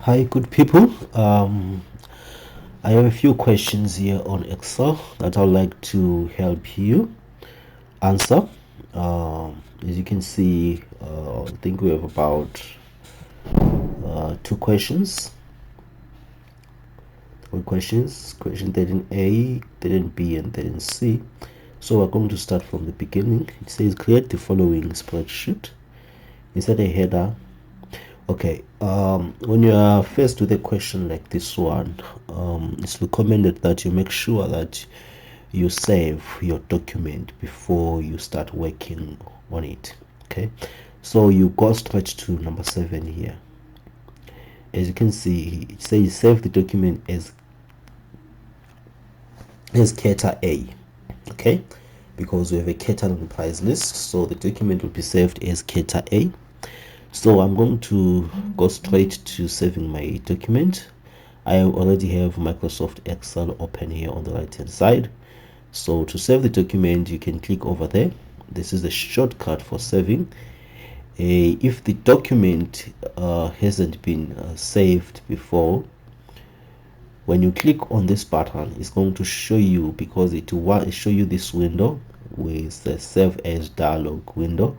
Hi, good people. I have a few questions here on Excel that I'd like to help you answer. As you can see, I think we have about two questions. Three questions. Question 13A, 13B, and 13C. So we're going to start from the beginning. It says create the following spreadsheet. Insert a header. Okay, when you are faced with a question like this one, it's recommended that you make sure that you save your document before you start working on it. Okay, so you go straight to number 7 here. As you can see, it says save the document as Keta A. Okay, because we have a Keta price list, so the document will be saved as Keta A. So I'm going to go straight to saving my document. I already have Microsoft Excel open here on the right hand side. So to save the document, you can click over there. This is the shortcut for saving. If the document hasn't been saved before, when you click on this button, it's going to show you, because it will show you this window with the save as dialog window,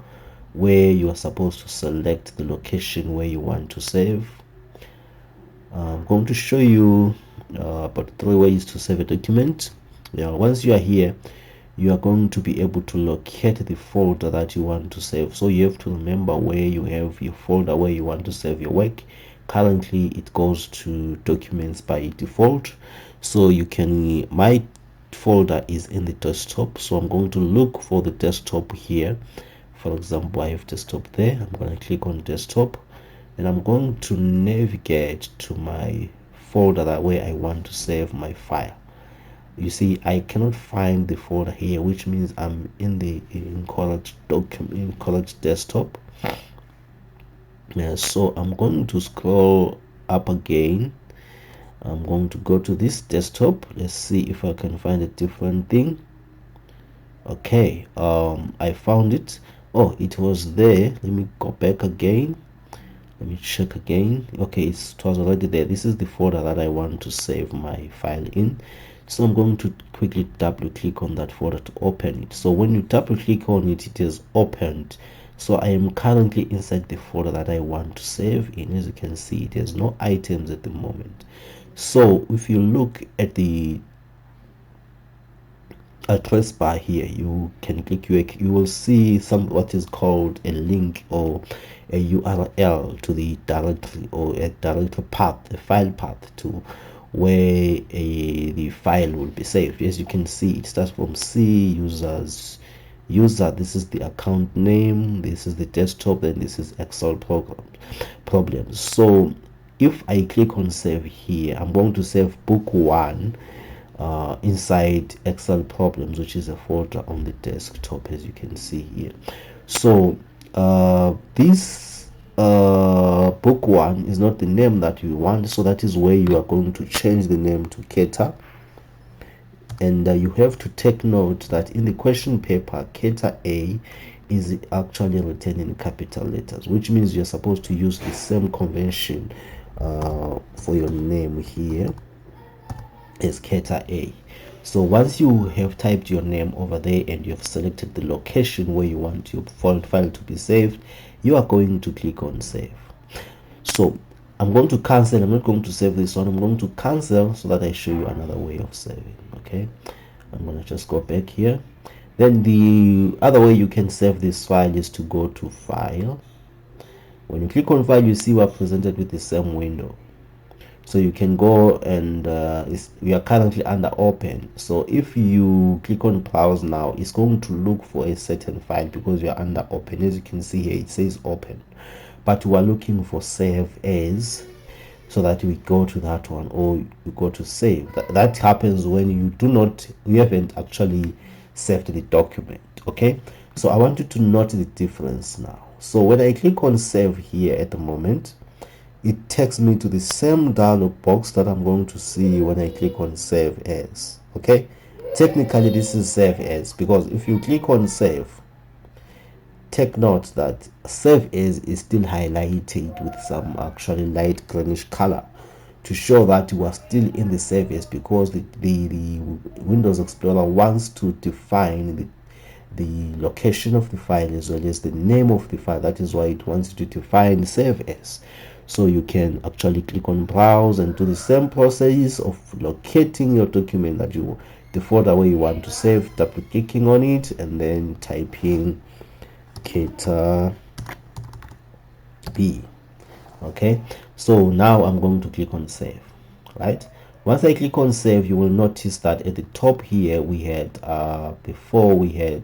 where you are supposed to select the location where you want to save. I'm going to show you about 3 ways to save a document. Now, once you are here, you are going to be able to locate the folder that you want to save. So you have to remember where you have your folder where you want to save your work. Currently, it goes to documents by default. So you can, my folder is in the desktop. So I'm going to look for the desktop here. For example, I have desktop there. I'm going to click on desktop, and I'm going to navigate to my folder that way I want to save my file. You see, I cannot find the folder here, which means I'm in the incorrect document, incorrect desktop. So I'm going to scroll up again. I'm going to go to this desktop. Let's see if I can find a different thing. Okay, I found it. Oh, it was there. Let me go back again. Let me check again. Okay, it was already there. This is the folder that I want to save my file in. So I'm going to quickly double click on that folder to open it. So when you double click on it, it is opened. So I am currently inside the folder that I want to save in. As you can see, there's no items at the moment. So if you look at the address bar here, you can click, you will see what is called a link or a URL to the directory, or a directory path, a file path to where the file will be saved. As you can see, it starts from C user, this is the account name, this is the desktop, and this is Excel problems. So if I click on save here, I'm going to save book 1 inside Excel problems, which is a folder on the desktop, as you can see here. So this book 1 is not the name that you want, so that is where you are going to change the name to Keta. And you have to take note that in the question paper, Keta A is actually written in capital letters, which means you're supposed to use the same convention for your name here as Keta A. So once you have typed your name over there and you have selected the location where you want your file to be saved, you are going to click on save. So I'm going to cancel. I'm not going to save this one. I'm going to cancel so that I show you another way of saving. Okay, I'm going to just go back here. Then the other way you can save this file is to go to file. When you click on file, you see we're presented with the same window. So you can go and we are currently under open. So if you click on browse now, it's going to look for a certain file because you are under open. As you can see here, it says open, but we are looking for save as, so that we go to that one, or you go to save. That happens when you haven't actually saved the document. Okay, so I want you to note the difference now. So when I click on save here at the moment, it takes me to the same dialog box that I'm going to see when I click on save as. Okay, technically this is save as, because if you click on save, take note that save as is still highlighted with some actually light greenish color to show that you are still in the save as, because the Windows Explorer wants to define the location of the file as well as the name of the file. That is why it wants you to define save as. So you can actually click on browse and do the same process of locating your document that the folder where you want to save, double clicking on it and then typing Keta B. Okay, so now I'm going to click on save. Right, once I click on save, you will notice that at the top here we had before we had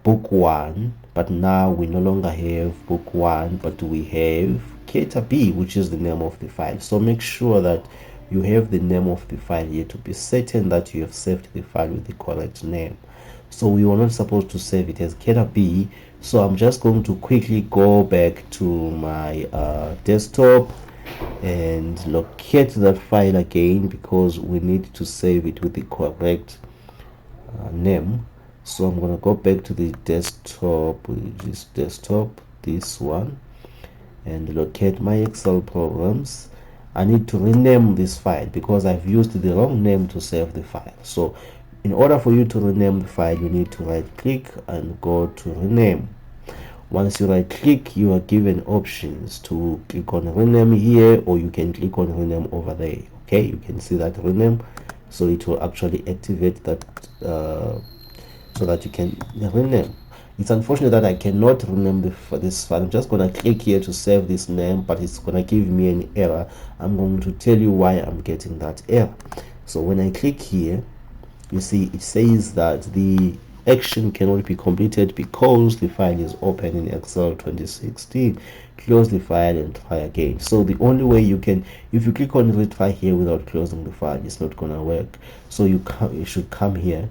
book 1, but now we no longer have book 1, but we have Keta B, which is the name of the file. So make sure that you have the name of the file here to be certain that you have saved the file with the correct name. So we were not supposed to save it as Keta B, so I'm just going to quickly go back to my desktop and locate that file again, because we need to save it with the correct name. So I'm going to go back to the desktop, which is desktop, this one, and locate my Excel programs. I need to rename this file because I've used the wrong name to save the file. So in order for you to rename the file, you need to right click and go to rename. Once you right click, you are given options to click on rename here, or you can click on rename over there. Okay, you can see that rename, so it will actually activate that so that you can rename. It's unfortunate that I cannot rename this file. I'm just going to click here to save this name, but it's going to give me an error. I'm going to tell you why I'm getting that error. So when I click here, you see it says that the action cannot be completed because the file is open in Excel 2016. Close the file and try again. So the only way you can, if you click on retry here without closing the file, it's not gonna work. So you should come here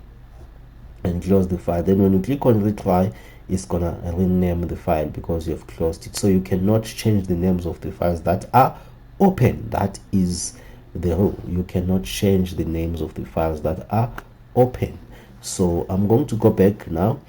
and close the file. Then when you click on retry, it's gonna rename the file because you have closed it. So you cannot change the names of the files that are open. That is the rule. You cannot change the names of the files that are open. So I'm going to go back now.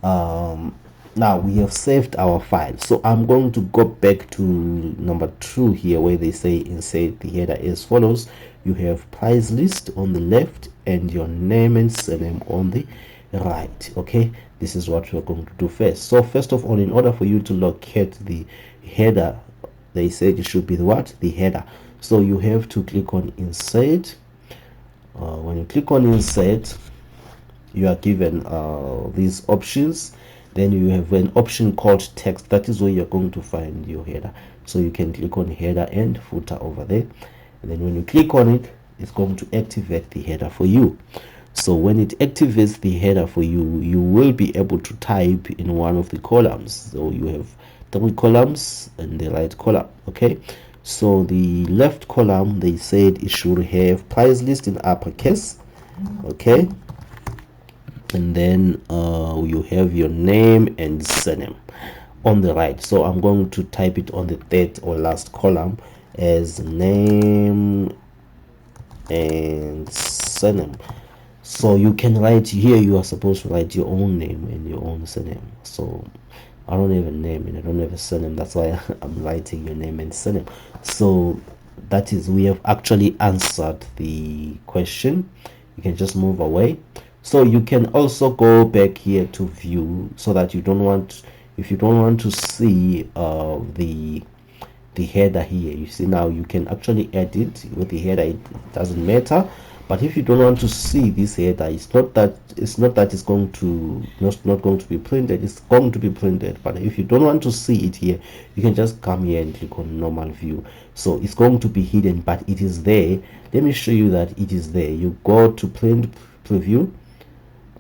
Now we have saved our file, so I'm going to go back to number 2 here, where they say insert the header as follows. You have price list on the left and your name and surname on the right. Okay, this is what we're going to do first. So first of all, in order for you to locate the header, they said it should be the header. So you have to click on insert. When you click on insert, you are given these options. Then you have an option called text. That is where you're going to find your header. So you can click on header and footer over there, and then when you click on it, it's going to activate the header for you. So when it activates the header for you, you will be able to type in one of the columns. So you have 3 columns and the right column. Okay, so the left column, they said it should have price list in uppercase. Okay, and then you have your name and surname on the right. So I'm going to type it on the third or last column as name and surname. So you can write here, you are supposed to write your own name and your own surname. So I don't have a name and I don't have a surname, that's why I'm writing your name and surname. So that is, we have actually answered the question. You can just move away. So you can also go back here to view, so that you don't want, if you don't want to see the header here, you see now you can actually edit with the header. It doesn't matter. But if you don't want to see this header, it's not that it's going to not going to be printed. It's going to be printed, but if you don't want to see it here, you can just come here and click on normal view. So it's going to be hidden, but it is there. Let me show you that it is there. You go to print preview.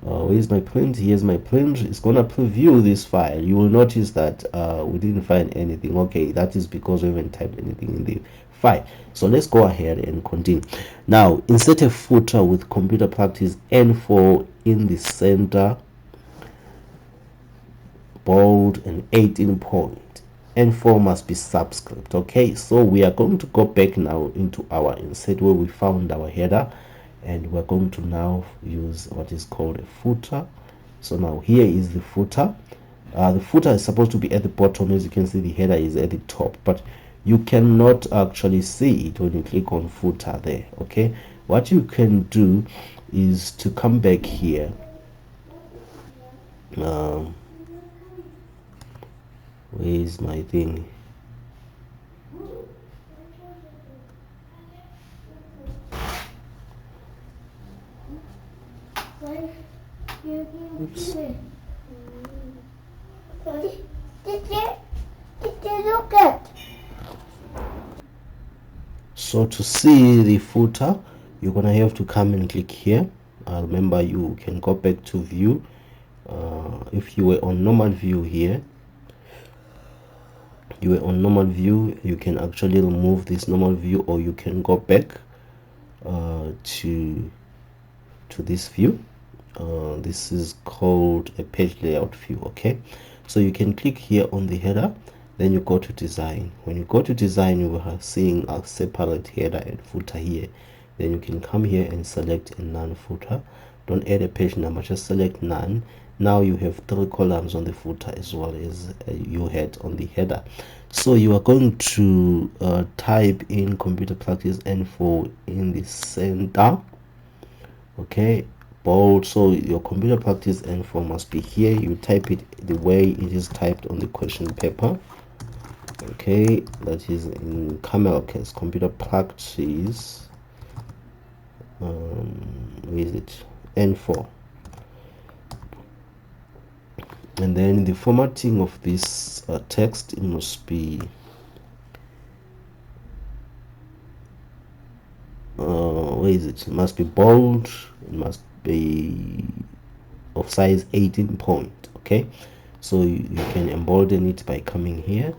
Where's my print? Here's my print. It's gonna preview this file. You will notice that we didn't find anything. Okay, that is because we haven't typed anything in the file. So let's go ahead and continue. Now insert a footer with computer practice N4 in the center, bold and 18 point. N4 must be subscript. Okay, so we are going to go back now into our insert where we found our header, and we're going to now use what is called a footer. So now here is the footer. The footer is supposed to be at the bottom. As you can see, the header is at the top, but you cannot actually see it when you click on footer there. Okay, what you can do is to come back here. Where is my thing? Oops. So to see the footer, you're gonna have to come and click here. Remember, you can go back to view. If you were on normal view here, you can actually remove this normal view, or you can go back to this view. This is called a page layout view. Okay, so you can click here on the header, then you go to design. When you go to design, you are seeing a separate header and footer here. Then you can come here and select a none footer. Don't add a page number, just select none. Now you have 3 columns on the footer as well as you had on the header. So you are going to type in computer practice info in the center. Okay, bold. So your computer practice info must be here. You type it the way it is typed on the question paper. Okay, that is in camel case, computer practice. Where is it? N4. And then the formatting of this text, it must be where is it? It must be bold. It must be of size 18 point. Okay, so you can embolden it by coming here.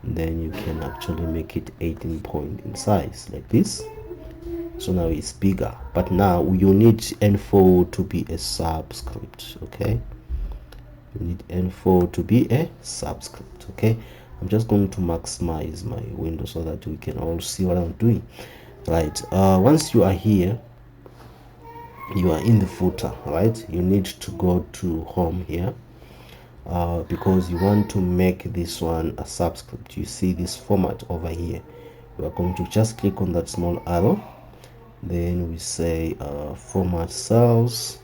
Then you can actually make it 18 point in size like this. So now it's bigger, but now you need N4 to be a subscript. Okay, you need N4 to be a subscript. Okay, I'm just going to maximize my window so that we can all see what I'm doing. Right, once you are here, you are in the footer, right? You need to go to home here, because you want to make this one a subscript. You see this format over here. We are going to just click on that small arrow, then we say format cells.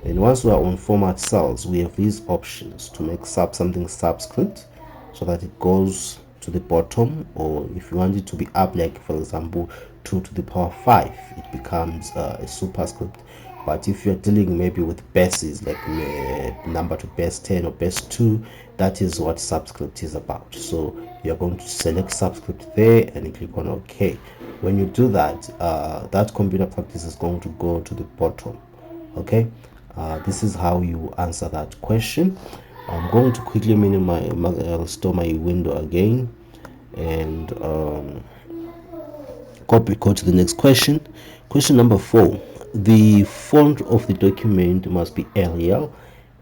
And once we are on format cells, we have these options to make something subscript so that it goes to the bottom, or if you want it to be up, like for example 2 to the power 5, it becomes a superscript. But if you're dealing maybe with bases, like number to base 10 or base 2, that is what subscript is about. So you're going to select subscript there and click on OK. When you do that, that computer practice is going to go to the bottom. Okay, this is how you answer that question. I'm going to quickly restore my window again, and go to the next question. Question number 4. The font of the document must be Arial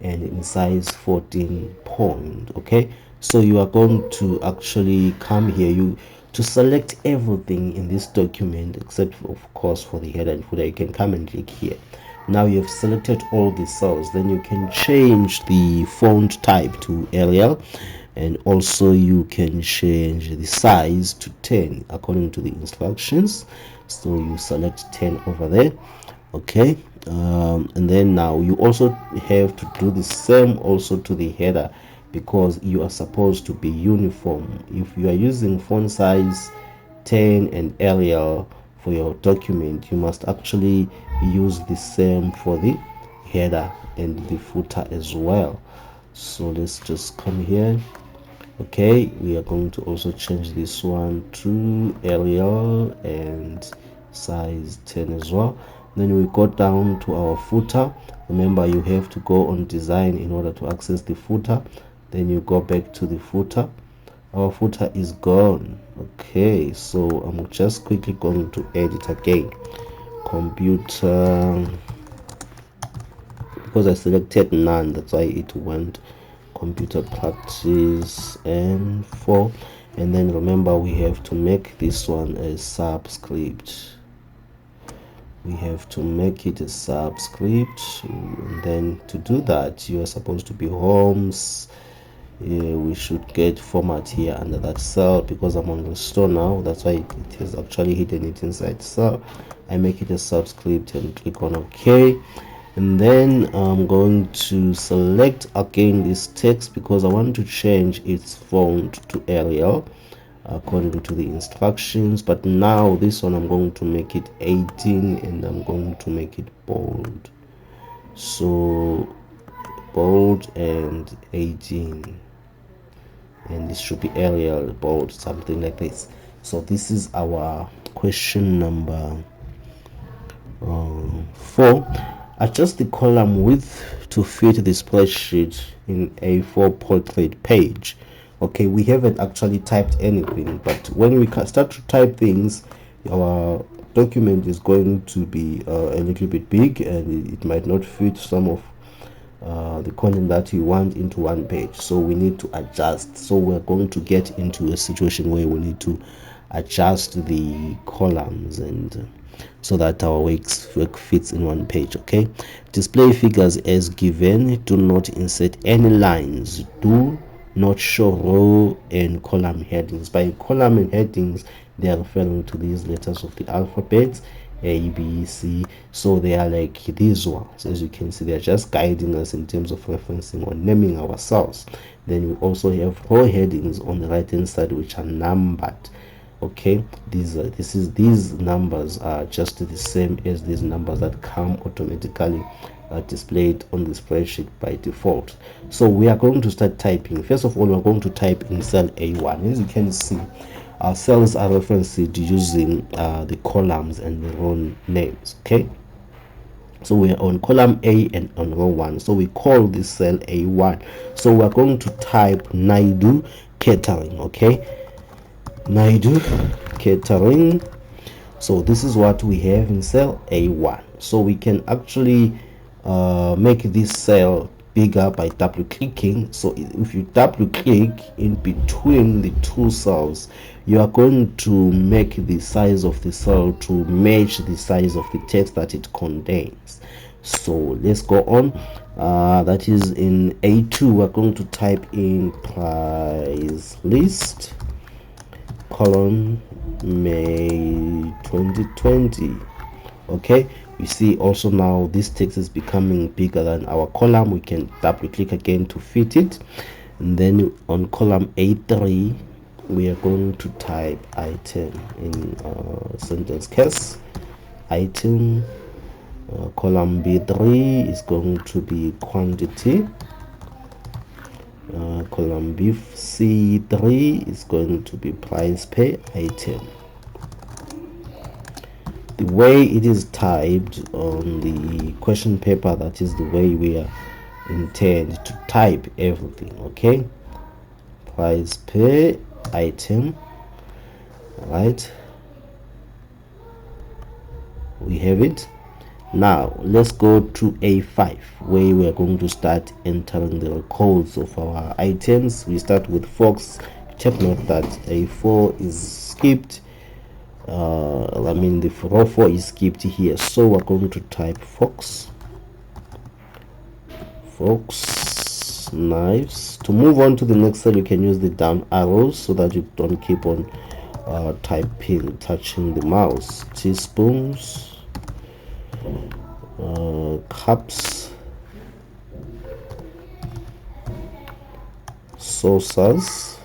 and in size 14 point. Okay, so you are going to actually come here to select everything in this document, except of course for the header and footer. You can come and click here. Now you have selected all the cells, then you can change the font type to Arial, and also you can change the size to 10 according to the instructions. So you select 10 over there. Okay, and then now you also have to do the same also to the header, because you are supposed to be uniform. If you are using font size 10 and Arial for your document, you must actually use the same for the header and the footer as well. So let's just come here. Okay, we are going to also change this one to Arial and size 10 as well. Then we go down to our footer. Remember, you have to go on design in order to access the footer. Then you go back to the footer. Our footer is gone. Okay, so I'm just quickly going to edit again. Computer, because I selected none, that's why it went computer practice and 4. And then remember, we have to make this one a subscript. we have to make it a subscript, and then to do that you are supposed to be homes. We should get format here under that cell because I'm on the store now. That's why it has actually hidden it inside cell. I make it a subscript and click on OK, and then I'm going to select again this text because I want to change its font to Arial according to the instructions. But now this one I'm going to make it 18 and I'm going to make it bold. So bold and 18, and this should be Arial bold, something like this. So this is our question number 4. Adjust the column width to fit the spreadsheet in A4 portrait page. Okay, we haven't actually typed anything, but when we start to type things, our document is going to be a little bit big, and it might not fit some of the content that you want into one page. So we need to adjust. So we're going to get into a situation where we need to adjust the columns, and so that our work fits in one page. Okay, display figures as given. Do not insert any lines. Do not show row and column headings. By column and headings, they are referring to these letters of the alphabet, A, B, C. So they are like these ones. As you can see, they're just guiding us in terms of referencing or naming our cells. Then we also have row headings on the right hand side, which are numbered. Okay, these numbers are just the same as these numbers that come automatically displayed on the spreadsheet by default. So we are going to start typing. First of all, we're going to type in cell A1. As you can see, our cells are referenced using the columns and the row names. Okay, so we are on column A and on row 1, so we call this cell A1. So we're going to type Naidu Catering. Okay, Naidu Catering. So this is what we have in cell A1. So we can actually make this cell bigger by double clicking. So if you double click in between the two cells, you are going to make the size of the cell to match the size of the text that it contains. So let's go on. That is in A2, we're going to type in price list column May 2020. Okay, you see also now this text is becoming bigger than our column. We can double click again to fit it, and then on column A3 we are going to type item in sentence case item. Column B3 is going to be quantity. Column C3 is going to be price per item. The way it is typed on the question paper, that is the way we are intend to type everything. Okay, price per item. Right, we have it. Now let's go to A5, where we are going to start entering the codes of our items. We start with Fox. Take note that A4 is skipped. I mean the row 4 is skipped here, so we're going to type Fox knives. To move on to the next cell, you can use the down arrows so that you don't keep on touching the mouse. Teaspoons, cups, saucers,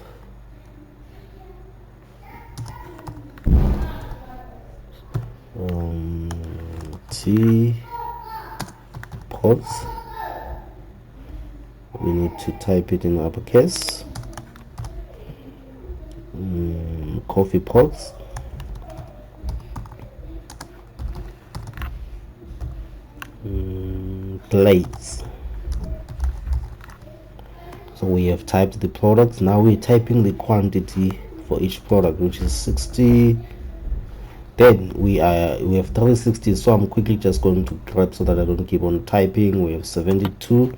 tea pots. We need to type it in uppercase. Coffee pots, plates. So we have typed the products. Now we're typing the quantity for each product, which is 60. Then we have 360, so I'm quickly just going to grab so that I don't keep on typing. We have 72.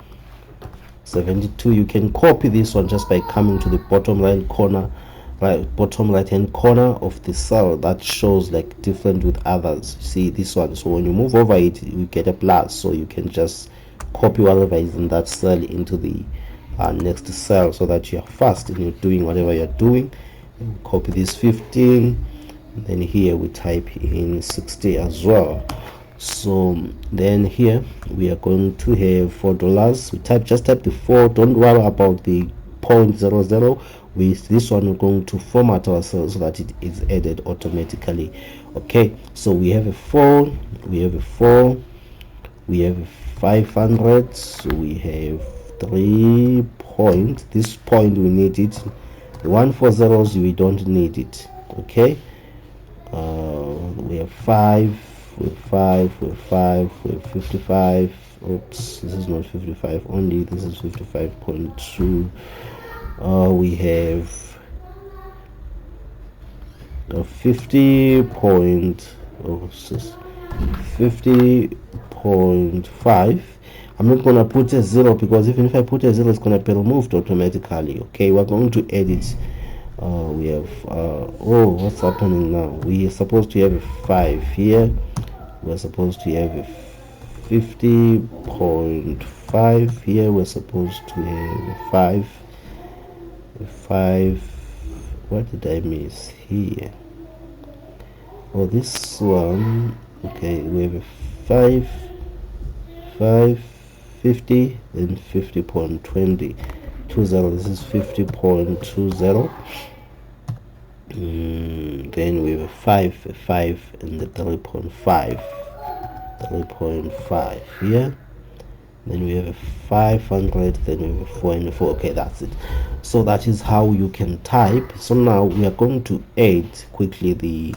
You can copy this one just by coming to the bottom right corner bottom right hand corner of the cell that shows like different with others. See this one, so when you move over it you get a plus, so you can just copy whatever is in that cell into the next cell so that you are fast and you're doing whatever you're doing. Copy this 15, and then here we type in 60 as well. So then here we are going to have $4. We just type the 4, don't worry about the 0.00. With this one we're going to format ourselves so that it is added automatically. Okay, so we have a 4, we have a 4, we have a 500, so we have 3 points. This point we need it. The 140s we don't need it. Okay, we have 5, we have 5, we have 5, we have 55. Oops, this is not 55 only, this is 55.2. We have 50.5. I'm not gonna put a 0 because even if I put a 0 it's gonna be removed automatically. Okay, we're going to edit. We have oh, what's happening now? We are supposed to have a 5 here. We're supposed to have a 50.5 here. We're supposed to have a 5. What did I miss here? Oh, this one. Okay, we have a 50, then 50.20. 20. This is 50.20. Then we have a 5, and the 3.5 here. Then we have a 500, then we have a 4 and a 4. Okay, that's it. So that is how you can type. So now we are going to add quickly the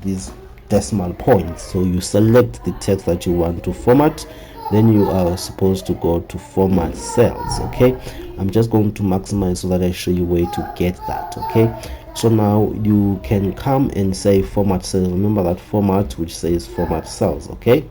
these decimal points. So you select the text that you want to format, then you are supposed to go to format cells. Okay, I'm just going to maximize so that I show you where to get that. Okay, so now you can come and say format cells. Remember that format which says format cells. Okay,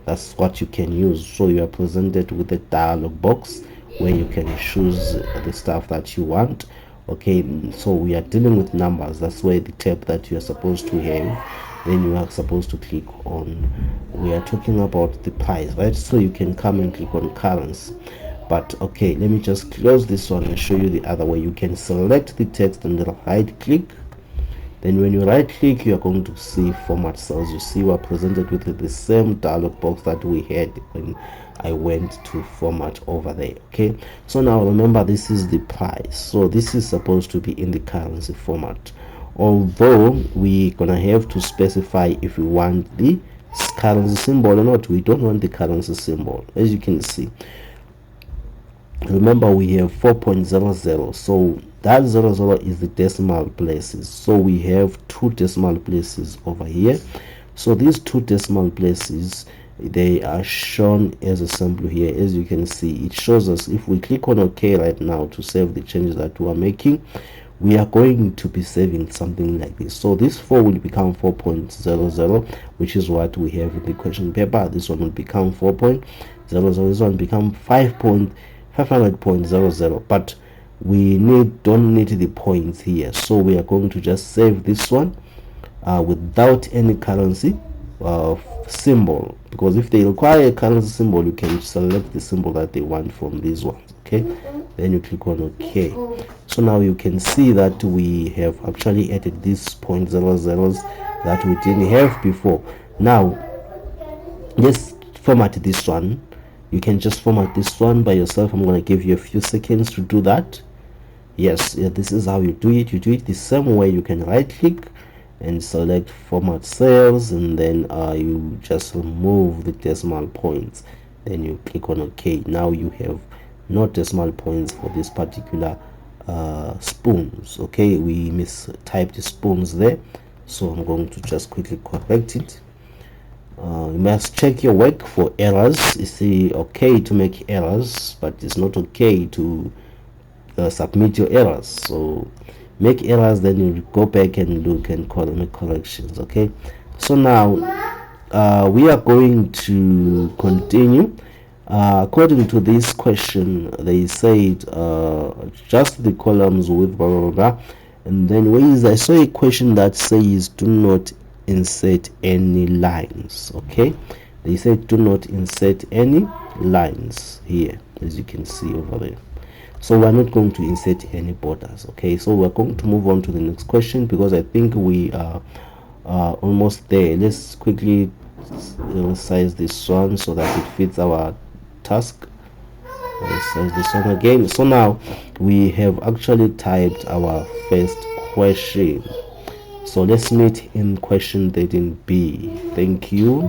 that's what you can use. So you are presented with a dialog box where you can choose the stuff that you want. Okay, so we are dealing with numbers. That's where the tab that you are supposed to have, then you are supposed to click on. We are talking about the price, right? So you can come and click on currency. But okay, let me just close this one and show you the other way. You can select the text and then right click. Then when you right click, you are going to see format cells. You see we're presented with the same dialog box that we had when I went to format over there. Okay, so now remember this is the price, so this is supposed to be in the currency format, although we're gonna have to specify if we want the currency symbol or not. We don't want the currency symbol. As you can see, remember we have 4.00, so that 00 is the decimal places. So we have 2 decimal places over here. So these 2 decimal places, they are shown as a sample here. As you can see, it shows us if we click on OK right now to save the changes that we are making, we are going to be saving something like this. So this 4 will become 4.00, which is what we have in the question paper. This one will become 4.00. This one will become 500.00, but we don't need the points here. So we are going to just save this one without any currency symbol, because if they require a currency symbol, you can select the symbol that they want from these ones. Okay, then you click on OK. So now you can see that we have actually added these 0.00s that we didn't have before. Now let's format this one. You can just format this one by yourself. I'm going to give you a few seconds to do that. Yes, yeah, this is how you do it. You do it the same way. You can right click and select format cells, and then you just remove the decimal points, then you click on OK. Now you have no decimal points for this particular spoons. Okay, we mistyped spoons there, so I'm going to just quickly correct it. You must check your work for errors. It's okay to make errors, but it's not okay to submit your errors. So make errors, then you go back and look and make corrections. Okay, so now we are going to continue. According to this question, they said just the columns with blah blah blah And then where I saw a question that says do not insert any lines. Okay, they said do not insert any lines here, as you can see over there. So we're not going to insert any borders. Okay, so we're going to move on to the next question because I think we are almost there. Let's quickly size this one so that it fits our task. Let's size this one again. So now we have actually typed our first question. So let's meet in question 13b. Thank you.